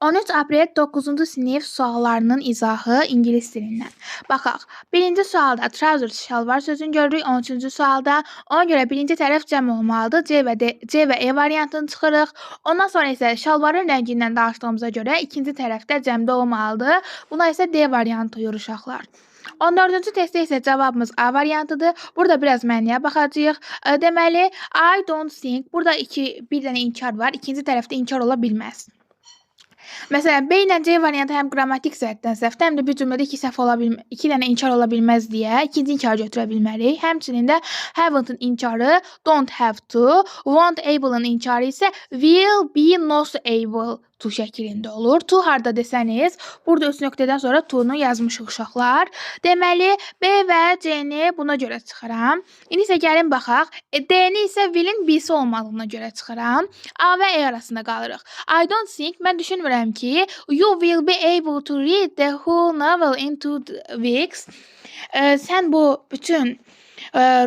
13 aprel 9-cu sinif suallarının izahı ingilis dilindən. Baxaq. Birinci sualda trousers şalvar sözünü görürük. 13-cü sualda ona görə birinci tərəf cəm olmalıdır. C və E variantını çıxırıq. Ondan sonra isə şalvarın rəngindən danışdığımıza görə ikinci tərəfdə cəmdə olmalıdır. Buna isə D variantı uyur uşaqlar. 14-cü testdə isə cavabımız A variantıdır. Burada biraz mənniyə baxacağıq. Deməli, I don't think. Burada bir dənə inkar var. İkinci tərəfdə inkar ola bilməz. Məsələn, B ilə C variantı həm qrammatik cəhətdən səhvdir, həm də bir cümlədə iki dənə inkar ola bilməz deyə ikinci inkarı götürə bilmərik. Həmçinin də haven't-ın inkarı don't have to, won't able-ın inkarı isə will be not able to şəklində olur. To harda desəniz, burada üç nöqtədən sonra to-nu yazmışıq uşaqlar. Deməli, B və C-ni buna görə çıxıram. İndi isə gəlin baxaq. D-ni isə will-in B-si olmalığına görə çıxıram. A və E arasında qalırıq. I don't think, mən düşünmürəm ki, you will be able to read the whole novel in 2 weeks. Sən bu bütün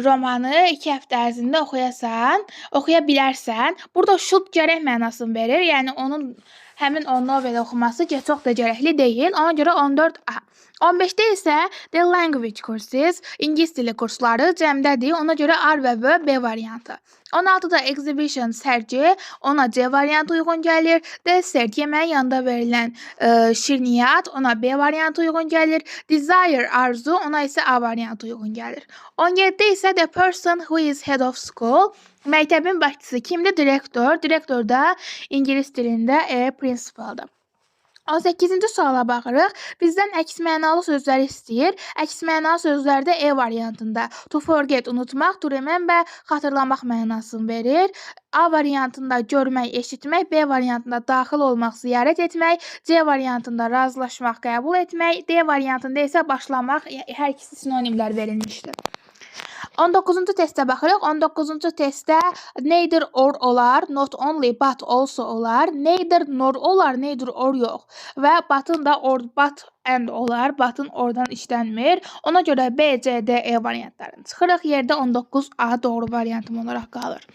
romanı 2 həftə ərzində oxuya bilərsən. Burada should gərək mənasını verir. Yəni həmin o noveli oxuması çox da gərəkli deyil. Ona görə 14A. 15-də isə the language courses, ingilis dili kursları cəmdədir. Ona görə A və B variantı. 16-da exhibition sərgi, ona C variantı uyğun gəlir. Dessert, yeməyin yanında verilən şirniyyat, ona B variantı uyğun gəlir. Desire, arzu, ona isə A variantı uyğun gəlir. 17-də isə the person who is head of school, məktəbin başçısı kimdir? Direktor. Direktor da ingilis dilində principaldır. 18-ci suala baxırıq. Bizdən əks mənalı sözləri istəyir. Əks mənalı sözlərdə E variantında to forget, unutmaq, to remember, xatırlamaq mənasını verir. A variantında görmək, eşitmək, B variantında daxil olmaq, ziyarət etmək, C variantında razılaşmaq, qəbul etmək, D variantında isə başlamaq, hər ikisi sinonimlər verilmişdir. 19-cu testə baxırıq. 19-cu testdə neither or olar, not only but also olar, neither nor olar, neither or yox və but'ın da but and olar, but'ın oradan işlənmir. Ona görə B, C, D, E variantlarını çıxırıq. Yerdə 19A doğru variantım olaraq qalır.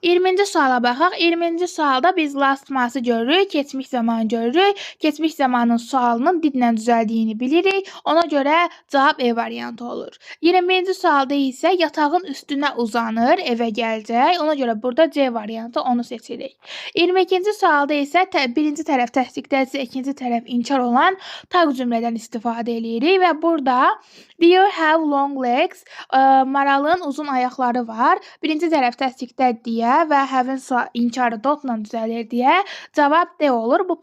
20-ci suala baxaq. 20-ci sualda biz last month'ı görürük, keçmiş zamanı görürük. Keçmiş zamanın sualının didlə düzəldiyini bilirik. Ona görə cavab E variantı olur. 21-ci sualda isə yatağın üstünə uzanır, evə gələcək. Ona görə burada C variantı, onu seçirik. 22-ci sualda isə birinci tərəf təsdiqləyici, ikinci tərəf inkar olan taq cümlədən istifadə edirik və burada deer have long legs, maralın uzun ayaqları var. Birinci tərəf təsdiqlədi deyə və have-in inkarı dotla düzəlir deyə cavab D olur. Bu